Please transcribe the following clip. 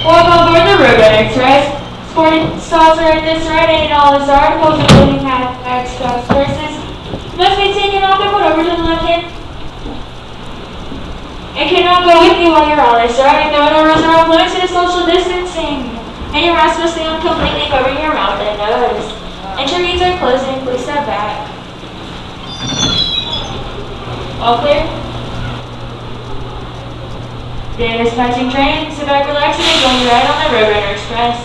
Welcome on board the Roadrunner Express. Sporting stalls are at this ride, and all its articles, including hats, cups, purses, must be taken off and put over to the left hand. It cannot go with you while you're on this ride. No doors are off limits to social distancing. And your mask must stay on completely covering your mouth and nose. Entry gates are closing. Please step back. All clear? The dispatching train. Sit back, relax, and enjoy your ride on the Roadrunner Express.